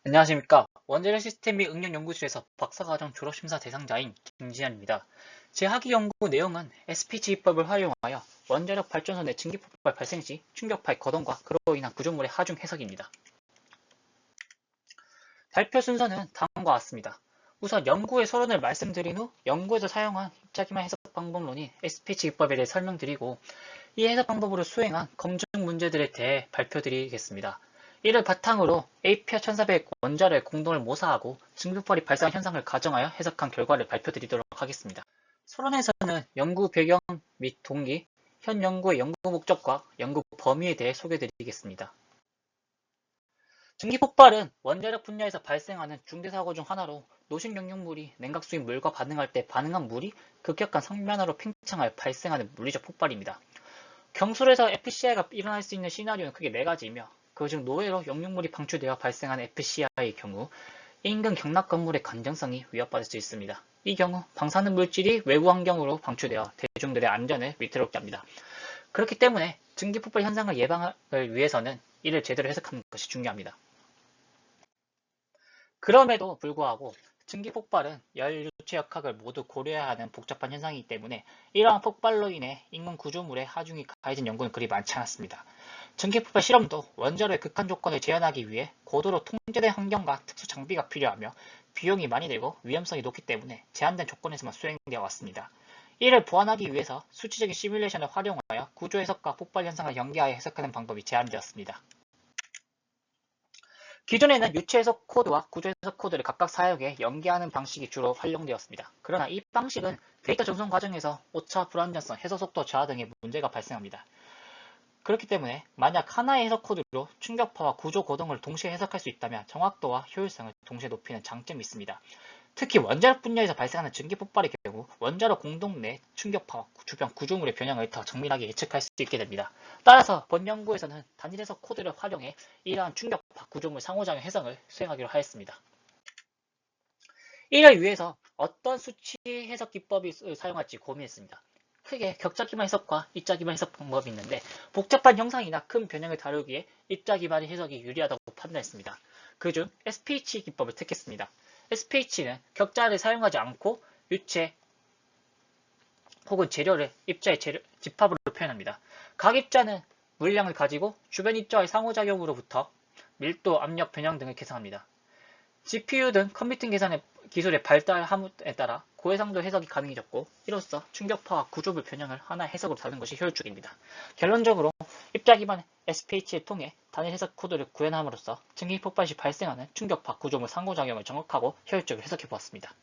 안녕하십니까. 원자력 시스템 및 응용 연구실에서 박사과정 졸업심사 대상자인 김지현입니다. 제 학위 연구 내용은 SPH 기법을 활용하여 원자력 발전소 내 증기폭발 발생 시 충격파의 거동과 그로 인한 구조물의 하중 해석입니다. 발표 순서는 다음과 같습니다. 우선 연구의 서론을 말씀드린 후 연구에서 사용한 입자기만 해석 방법론인 SPH 기법에 대해 설명드리고 이 해석 방법으로 수행한 검증 문제들에 대해 발표드리겠습니다. 이를 바탕으로 APR 1400 원자로의 공동을 모사하고 증폭발이 발생한 현상을 가정하여 해석한 결과를 발표드리도록 하겠습니다. 서론에서는 연구 배경 및 동기, 현 연구의 연구 목적과 연구 범위에 대해 소개드리겠습니다. 증기폭발은 원자력 분야에서 발생하는 중대사고 중 하나로 노심 영역물이 냉각수인 물과 반응할 때 반응한 물이 급격한 성면으로 팽창하여 발생하는 물리적 폭발입니다. 경솔에서 FCI가 일어날 수 있는 시나리오는 크게 4가지이며 그중 노외로 영육물이 방출되어 발생한 FCI의 경우 인근 경락 건물의 간정성이 위협받을 수 있습니다. 이 경우 방사능 물질이 외부 환경으로 방출되어 대중들의 안전을 위태롭게 합니다. 그렇기 때문에 증기폭발 현상을 예방을 위해서는 이를 제대로 해석하는 것이 중요합니다. 그럼에도 불구하고 증기폭발은 열, 유체 역학을 모두 고려해야 하는 복잡한 현상이기 때문에 이러한 폭발로 인해 인공 구조물의 하중이 가해진 연구는 그리 많지 않았습니다. 증기폭발 실험도 원자로의 극한 조건을 재현하기 위해 고도로 통제된 환경과 특수 장비가 필요하며 비용이 많이 들고 위험성이 높기 때문에 제한된 조건에서만 수행되어 왔습니다. 이를 보완하기 위해서 수치적인 시뮬레이션을 활용하여 구조 해석과 폭발 현상을 연계하여 해석하는 방법이 제한되었습니다. 기존에는 유체 해석 코드와 구조 해석 코드를 각각 사용해 연계하는 방식이 주로 활용되었습니다. 그러나 이 방식은 데이터 전송 과정에서 오차, 불안정성, 해석 속도 저하 등의 문제가 발생합니다. 그렇기 때문에 만약 하나의 해석 코드로 충격파와 구조 고동을 동시에 해석할 수 있다면 정확도와 효율성을 동시에 높이는 장점이 있습니다. 특히 원자력 분야에서 발생하는 증기 폭발의 경우 원자로 공동 내 충격파와 주변 구조물의 변형을 더 정밀하게 예측할 수 있게 됩니다. 따라서 본 연구에서는 단일 해석 코드를 활용해 이러한 충격파 구조물 상호작용 해석을 수행하기로 하였습니다. 이를 위해서 어떤 수치 해석 기법을 사용할지 고민했습니다. 크게 격자 기반 해석과 입자 기반 해석 방법이 있는데 복잡한 형상이나 큰 변형을 다루기에 입자 기반의 해석이 유리하다고 판단했습니다. 그중 SPH 기법을 택했습니다. SPH는 격자를 사용하지 않고 유체 혹은 재료를 입자의 집합으로 표현합니다. 각 입자는 물량을 가지고 주변 입자의 상호작용으로부터 밀도, 압력, 변형 등을 계산합니다. GPU 등 컴퓨팅 기술의 발달함에 따라 고해상도 해석이 가능해졌고 이로써 충격파와 구조물 변형을 하나의 해석으로 다루는 것이 효율적입니다. 결론적으로 입자 기반 SPH를 통해 단일 해석 코드를 구현함으로써 증기 폭발 시 발생하는 충격파 구조물 상호작용을 정확하고 효율적으로 해석해 보았습니다.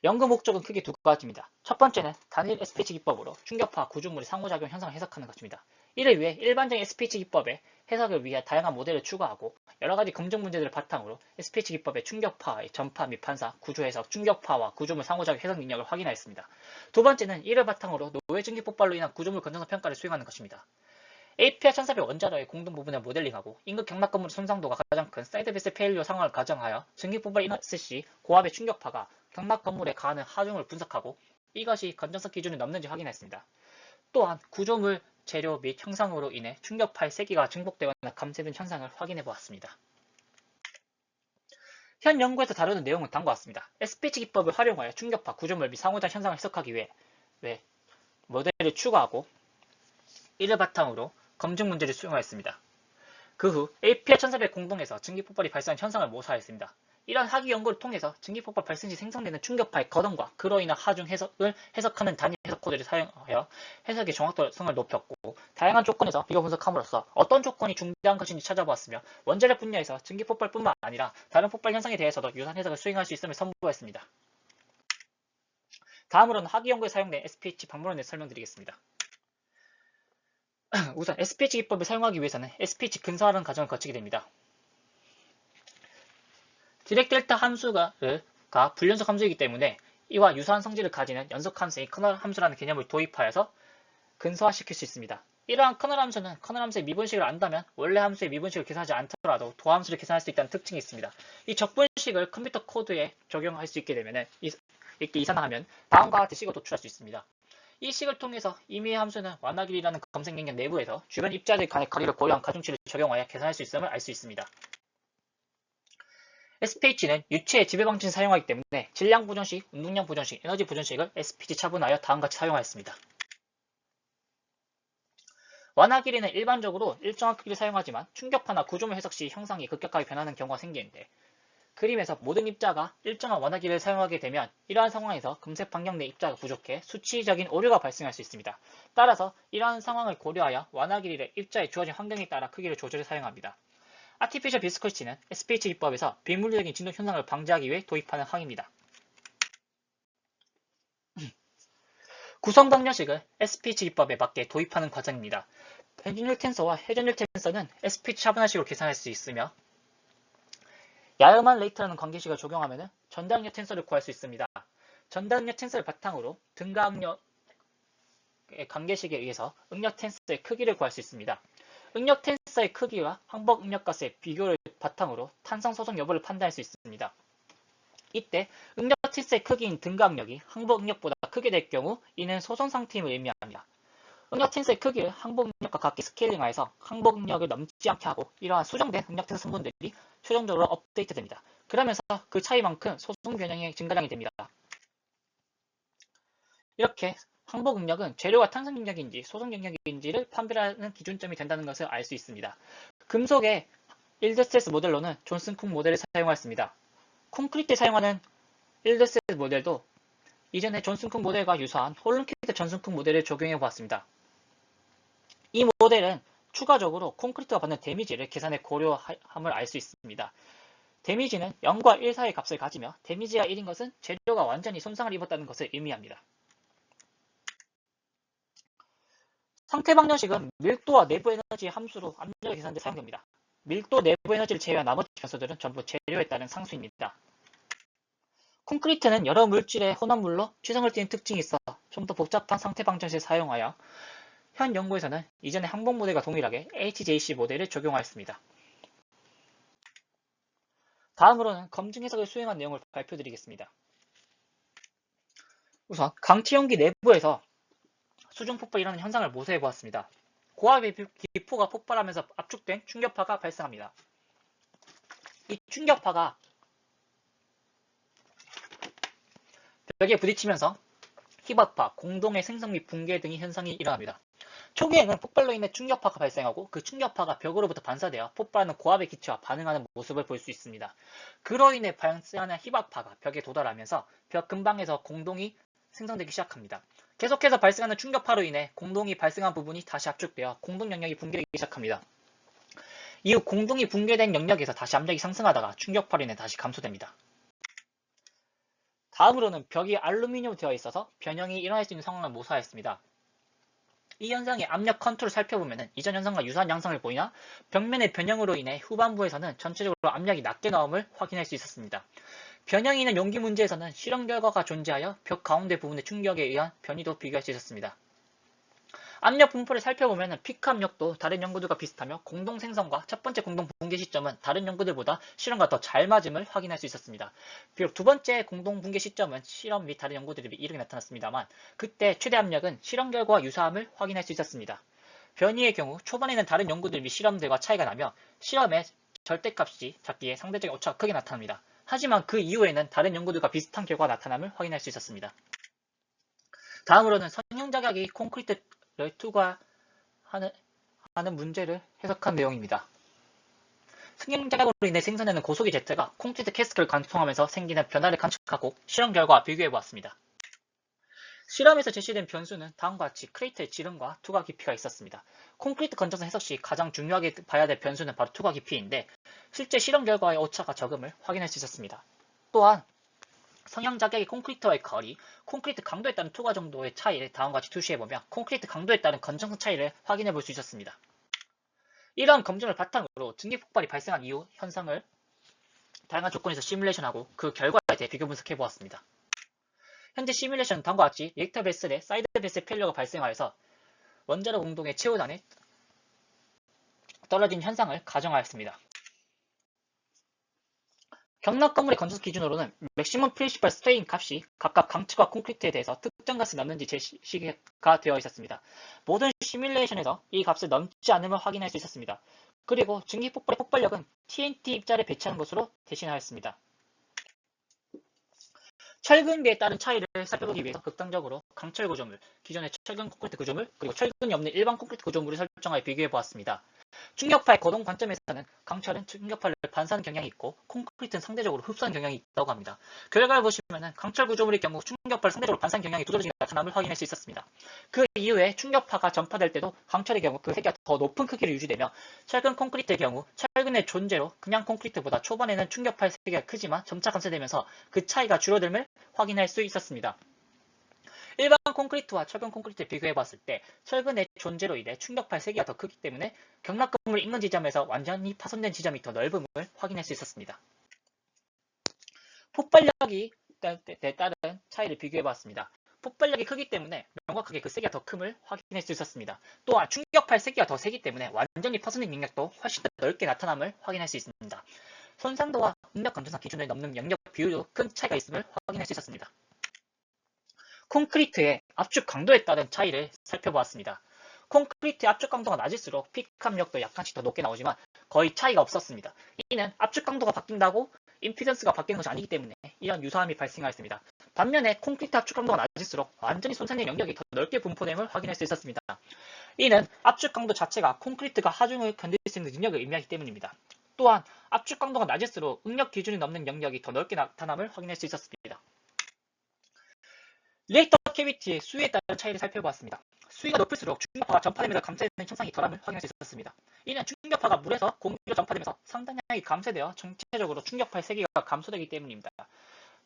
연구 목적은 크게 2가지입니다. 첫 번째는 단일 SPH 기법으로 충격파 구조물의 상호작용 현상을 해석하는 것입니다. 이를 위해 일반적인 SPH 기법의 해석을 위해 다양한 모델을 추가하고 여러가지 검증 문제들을 바탕으로 SPH 기법의 충격파의 전파 및 반사, 구조 해석, 충격파와 구조물 상호작용 해석 능력을 확인하였습니다. 두 번째는 이를 바탕으로 노외 증기 폭발로 인한 구조물 건전성 평가를 수행하는 것입니다. APR 1400 원자로의 공동 부분을 모델링하고 인근 경락 건물의 손상도가 가장 큰 사이드 베이스 페일리어 상황을 가정하여 증기 폭발 인허스 시 고압의 충격파가 경락 건물에 가하는 하중을 분석하고 이것이 건전성 기준을 넘는지 확인했습니다. 또한 구조물 재료 및 형상으로 인해 충격파의 세기가 증폭되거나 감쇄된 현상을 확인해 보았습니다. 현 연구에서 다루는 내용은 다음과 같습니다. SPH 기법을 활용하여 충격파, 구조물 및 상호작 현상을 해석하기 위해 모델을 추가하고 이를 바탕으로 검증 문제를 수행하였습니다. 그 후 APR 1400 공동에서 증기폭발이 발생한 현상을 모사하였습니다. 이러한 학위 연구를 통해서 증기폭발 발생 시 생성되는 충격파의 거동과 그로 인한 하중 해석을 해석하는 단위 해석 코드를 사용하여 해석의 정확도성을 높였고 다양한 조건에서 비교 분석함으로써 어떤 조건이 중대한 것인지 찾아보았으며 원자력 분야에서 증기폭발뿐만 아니라 다른 폭발 현상에 대해서도 유사한 해석을 수행할 수 있음을 선보였습니다. 다음으로는 학위 연구에 사용된 SPH 방법론에 대해서 설명드리겠습니다. 우선 SPH 기법을 사용하기 위해서는 SPH 근사화라는 과정을 거치게 됩니다. 디렉 델타 함수가 불연속 함수이기 때문에 이와 유사한 성질을 가지는 연속 함수인 커널 함수라는 개념을 도입하여서 근소화시킬 수 있습니다. 이러한 커널 함수는 커널 함수의 미분식을 안다면 원래 함수의 미분식을 계산하지 않더라도 도함수를 계산할 수 있다는 특징이 있습니다. 이 적분식을 컴퓨터 코드에 적용할 수 있게 되면 이렇게 이산화하면 다음과 같은 식을 도출할 수 있습니다. 이 식을 통해서 임의의 함수는 완화길이라는 검색 영역 내부에서 주변 입자들 간의 거리를 고려한 가중치를 적용하여 계산할 수 있음을 알 수 있습니다. SPH는 유체의 지배방식을 사용하기 때문에 질량 보존식, 운동량 보존식, 에너지 보존식을 SPH 차분하여 다음과 같이 사용하였습니다. 완화 길이는 일반적으로 일정한 크기를 사용하지만 충격파나 구조물 해석 시 형상이 급격하게 변하는 경우가 생기는데, 그림에서 모든 입자가 일정한 완화 길이를 사용하게 되면 이러한 상황에서 금색 반경 내 입자가 부족해 수치적인 오류가 발생할 수 있습니다. 따라서 이러한 상황을 고려하여 완화 길이를 입자에 주어진 환경에 따라 크기를 조절해 사용합니다. 아티피셜 비스코시티는 SPH 기법에서 비물리적인 진동 현상을 방지하기 위해 도입하는 항입니다. 구성 방정식을 SPH 기법에 맞게 도입하는 과정입니다. 회전율 텐서와 회전율 텐서는 SPH 차분화식으로 계산할 수 있으며, 야흐만 레이트라는 관계식을 적용하면 전달응력 텐서를 구할 수 있습니다. 전달응력 텐서를 바탕으로 등가응력의 관계식에 의해서 응력 텐서의 크기를 구할 수 있습니다. 응력 텐서의 크기와 항복 응력값의 비교를 바탕으로 탄성 소속 여부를 판단할 수 있습니다. 이때 응력 텐서의 크기인 등가응력이 항복 응력보다 크게 될 경우 이는 소선 상태임을 의미합니다. 응력 텐서의 크기를 항복 응력과 같게 스케일링하여서 항복 응력을 넘지 않게 하고, 이러한 수정된 응력 텐서 성분들이 최종적으로 업데이트됩니다. 그러면서 그 차이만큼 소송 변형의 증가량이 됩니다. 이렇게 항복 응력은 재료가 탄성 영역인지 소송 영역인지를 판별하는 기준점이 된다는 것을 알 수 있습니다. 금속의 일드스트레스 모델로는 존슨 쿡 모델을 사용하였습니다. 콘크리트에 사용하는 일드스트레스 모델도 이전에 존슨 쿡 모델과 유사한 홀름키트 존슨 쿡 모델을 적용해 보았습니다. 이 모델은 추가적으로 콘크리트가 받는 데미지를 계산해 고려함을 알 수 있습니다. 데미지는 0과 1 사이의 값을 가지며 데미지가 1인 것은 재료가 완전히 손상을 입었다는 것을 의미합니다. 상태 방정식은 밀도와 내부 에너지의 함수로 압력을 계산하는 데 사용됩니다. 밀도, 내부 에너지를 제외한 나머지 변수들은 전부 재료에 따른 상수입니다. 콘크리트는 여러 물질의 혼합물로 취성을 띠는 특징이 있어 좀 더 복잡한 상태 방정식을 사용하여 현 연구에서는 이전의 항복 모델과 동일하게 HJC 모델을 적용하였습니다. 다음으로는 검증 해석을 수행한 내용을 발표드리겠습니다. 우선 강체용기 내부에서 수중 폭발이라는 현상을 모색해 보았습니다. 고압의 기포가 폭발하면서 압축된 충격파가 발생합니다. 이 충격파가 벽에 부딪히면서 희박파, 공동의 생성 및 붕괴 등의 현상이 일어납니다. 초기에는 폭발로 인해 충격파가 발생하고 그 충격파가 벽으로부터 반사되어 폭발하는 고압의 기체와 반응하는 모습을 볼 수 있습니다. 그로 인해 발생하는 희박파가 벽에 도달하면서 벽 근방에서 공동이 생성되기 시작합니다. 계속해서 발생하는 충격파로 인해 공동이 발생한 부분이 다시 압축되어 공동 영역이 붕괴되기 시작합니다. 이후 공동이 붕괴된 영역에서 다시 압력이 상승하다가 충격파로 인해 다시 감소됩니다. 다음으로는 벽이 알루미늄으로 되어 있어서 변형이 일어날 수 있는 상황을 모사했습니다. 이 현상의 압력 컨트롤을 살펴보면 이전 현상과 유사한 양상을 보이나 벽면의 변형으로 인해 후반부에서는 전체적으로 압력이 낮게 나옴을 확인할 수 있었습니다. 변형이 있는 용기 문제에서는 실험 결과가 존재하여 벽 가운데 부분의 충격에 의한 변이도 비교할 수 있었습니다. 압력 분포를 살펴보면 피크 압력도 다른 연구들과 비슷하며 공동 생성과 첫 번째 공동 붕괴 시점은 다른 연구들보다 실험과 더 잘 맞음을 확인할 수 있었습니다. 비록 두 번째 공동 붕괴 시점은 실험 및 다른 연구들에 비해 이르게 나타났습니다만 그때 최대 압력은 실험 결과와 유사함을 확인할 수 있었습니다. 변이의 경우 초반에는 다른 연구들 및 실험들과 차이가 나며 실험의 절대값이 작기에 상대적인 오차가 크게 나타납니다. 하지만 그 이후에는 다른 연구들과 비슷한 결과가 나타남을 확인할 수 있었습니다. 다음으로는 성형자격이 콘크리트를 투과하는 문제를 해석한 내용입니다. 성형자격으로 인해 생산되는 고속의 제트가 콘크리트 캐스크를 관통하면서 생기는 변화를 관측하고 실험 결과와 비교해보았습니다. 실험에서 제시된 변수는 다음과 같이 크레이터의 지름과 투과 깊이가 있었습니다. 콘크리트 건전성 해석 시 가장 중요하게 봐야 될 변수는 바로 투과 깊이인데 실제 실험 결과의 오차가 적음을 확인할 수 있었습니다. 또한 성형 자격의 콘크리트와의 거리, 콘크리트 강도에 따른 투과 정도의 차이를 다음과 같이 투시해보며 콘크리트 강도에 따른 건전성 차이를 확인해 볼 수 있었습니다. 이러한 검증을 바탕으로 증기 폭발이 발생한 이후 현상을 다양한 조건에서 시뮬레이션하고 그 결과에 대해 비교 분석해 보았습니다. 현재 시뮬레이션은 다음과 같이 리액터 베슬의 사이드 베슬 페일러가 발생하여서 원자로 공동의 최후단에 떨어진 현상을 가정하였습니다. 경락 건물의 건전성 기준으로는 맥시멈 프린시펄 스트레인 값이 각각 강측과 콘크리트에 대해서 특정 값을 넘는지 제시가 되어 있었습니다. 모든 시뮬레이션에서 이 값을 넘지 않음을 확인할 수 있었습니다. 그리고 증기 폭발의 폭발력은 TNT 입자를 배치하는 것으로 대신하였습니다. 철근비에 따른 차이를 살펴보기 위해서 극단적으로 강철 구조물, 기존의 철근 콘크리트 구조물, 그리고 철근이 없는 일반 콘크리트 구조물을 설정하여 비교해 보았습니다. 충격파의 거동 관점에서는 강철은 충격파를 반사하는 경향이 있고 콘크리트는 상대적으로 흡수하는 경향이 있다고 합니다. 결과를 보시면 강철 구조물의 경우 충격파를 상대적으로 반사하는 경향이 두드러지게 나타남을 확인할 수 있었습니다. 그 이후에 충격파가 전파될 때도 강철의 경우 그 세기가 더 높은 크기를 유지되며 철근 콘크리트의 경우 철근의 존재로 그냥 콘크리트보다 초반에는 충격파의 세기가 크지만 점차 감소되면서 그 차이가 줄어듦을 확인할 수 있었습니다. 일반 콘크리트와 철근 콘크리트를 비교해봤을 때 철근의 존재로 인해 충격파의 세기가 더 크기 때문에 경락건물 인근 지점에서 완전히 파손된 지점이 더 넓음을 확인할 수 있었습니다. 폭발력에 따른 차이를 비교해봤습니다. 폭발력이 크기 때문에 명확하게 그 세기가 더 큼을 확인할 수 있었습니다. 또한 충격파의 세기가 더 세기 때문에 완전히 파손된 영역도 훨씬 더 넓게 나타남을 확인할 수 있습니다. 손상도와 응력 감소상 기준을 넘는 영역 비율도 큰 차이가 있음을 확인할 수 있었습니다. 콘크리트의 압축 강도에 따른 차이를 살펴보았습니다. 콘크리트의 압축 강도가 낮을수록 픽 압력도 약간씩 더 높게 나오지만 거의 차이가 없었습니다. 이는 압축 강도가 바뀐다고 임피던스가 바뀌는 것이 아니기 때문에 이런 유사함이 발생하였습니다. 반면에 콘크리트 압축 강도가 낮을수록 완전히 손상된 영역이 더 넓게 분포됨을 확인할 수 있었습니다. 이는 압축 강도 자체가 콘크리트가 하중을 견딜 수 있는 능력을 의미하기 때문입니다. 또한 압축 강도가 낮을수록 응력 기준이 넘는 영역이 더 넓게 나타남을 확인할 수 있었습니다. 리액터 캐비티의 수위에 따른 차이를 살펴보았습니다. 수위가 높을수록 충격파가 전파되면서 감쇄되는 현상이 덜함을 확인할 수 있었습니다. 이는 충격파가 물에서 공기로 전파되면서 상당량이 감쇄되어 전체적으로 충격파의 세기가 감소되기 때문입니다.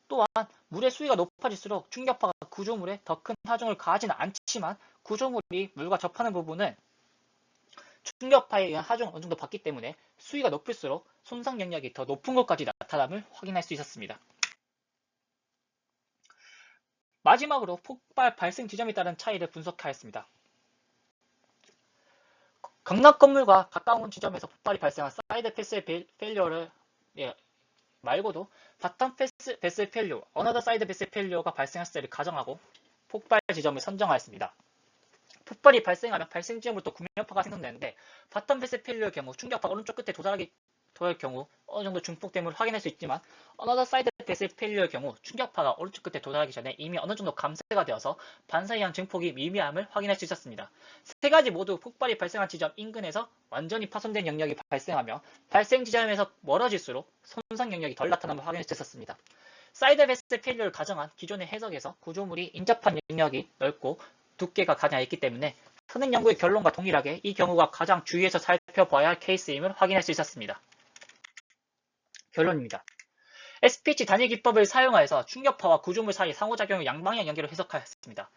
또한 물의 수위가 높아질수록 충격파가 구조물에 더 큰 하중을 가하지는 않지만 구조물이 물과 접하는 부분은 충격파에 의한 하중을 어느 정도 받기 때문에 수위가 높을수록 손상 영역이 더 높은 것까지 나타남을 확인할 수 있었습니다. 마지막으로 폭발 발생 지점에 따른 차이를 분석하였습니다. 경락 건물과 가까운 지점에서 폭발이 발생한 사이드 패스 페일리어를 말고도 바텀 패스 페일리어, 어너더 사이드 패스 페일리어가 발생했을 때를 가정하고 폭발 지점을 선정하였습니다. 폭발이 발생하면 발생 지점으로부터 구면파가 생성되는데 바텀 패스 페일리어의 경우 충격파가 오른쪽 끝에 도달하기 될 경우 어느 정도 중폭됨을 확인할 수 있지만 어너더 사이드 패스 페일리어의 경우 충격파가 오른쪽 끝에 도달하기 전에 이미 어느 정도 감쇄가 되어서 반사에 의한 증폭이 미미함을 확인할 수 있었습니다. 세 가지 모두 폭발이 발생한 지점 인근에서 완전히 파손된 영역이 발생하며 발생 지점에서 멀어질수록 손상 영역이 덜 나타남을 확인할 수 있었습니다. 사이드 패스 페일리어를 가정한 기존의 해석에서 구조물이 인접한 영역이 넓고 두께가 가장 얇기 때문에 흔한 연구의 결론과 동일하게 이 경우가 가장 주의해서 살펴봐야 할 케이스임을 확인할 수 있었습니다. 결론입니다. SPH 단위 기법을 사용하여서 충격파와 구조물 사이 상호작용을 양방향 연계로 해석하였습니다.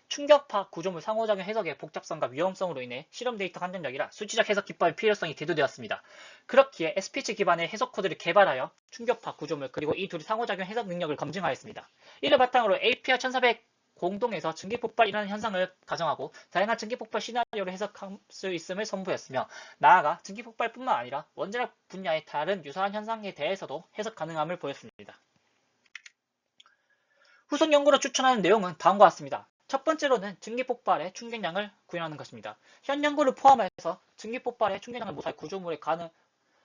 충격파 구조물 상호작용 해석의 복잡성과 위험성으로 인해 실험 데이터 한정적이라 수치적 해석 기법의 필요성이 대두되었습니다. 그렇기에 SPH 기반의 해석 코드를 개발하여 충격파 구조물 그리고 이 둘의 상호작용 해석 능력을 검증하였습니다. 이를 바탕으로 APR 1400 공동에서 증기폭발이라는 현상을 가정하고 다양한 증기폭발 시나리오를 해석할 수 있음을 선보였으며 나아가 증기폭발뿐만 아니라 원자력 분야의 다른 유사한 현상에 대해서도 해석 가능함을 보였습니다. 후속 연구로 추천하는 내용은 다음과 같습니다. 첫 번째로는 증기폭발의 충격량을 구현하는 것입니다. 현 연구를 포함해서 증기폭발의 충격량을 모사할 구조물의 가능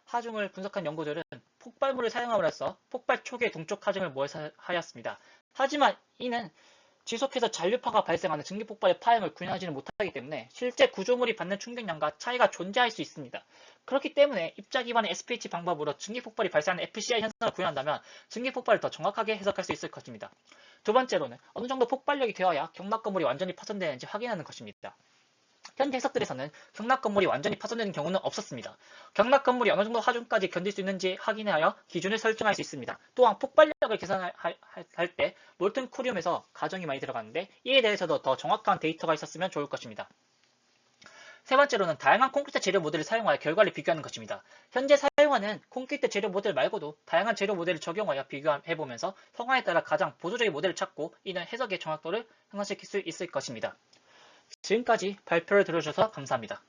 하중을 분석한 연구들은 폭발물을 사용함으로써 폭발 초기의 동쪽 하중을 모의하였습니다. 하지만 이는 지속해서 잔류파가 발생하는 증기폭발의 파형을 구현하지는 못하기 때문에 실제 구조물이 받는 충격량과 차이가 존재할 수 있습니다. 그렇기 때문에 입자 기반의 SPH 방법으로 증기폭발이 발생하는 FCI 현상을 구현한다면 증기폭발을 더 정확하게 해석할 수 있을 것입니다. 두 번째로는 어느 정도 폭발력이 되어야 경락 건물이 완전히 파손되는지 확인하는 것입니다. 현재 해석들에서는 경락 건물이 완전히 파손되는 경우는 없었습니다. 경락 건물이 어느 정도 하중까지 견딜 수 있는지 확인하여 기준을 설정할 수 있습니다. 또한 폭발력을 계산할 때 몰튼 코리움에서 가정이 많이 들어가는데 이에 대해서도 더 정확한 데이터가 있었으면 좋을 것입니다. 세 번째로는 다양한 콘크리트 재료 모델을 사용하여 결과를 비교하는 것입니다. 현재 사용하는 콘크리트 재료 모델 말고도 다양한 재료 모델을 적용하여 비교해보면서 성화에 따라 가장 보수적인 모델을 찾고 이는 해석의 정확도를 향상시킬 수 있을 것입니다. 지금까지 발표를 들어주셔서 감사합니다.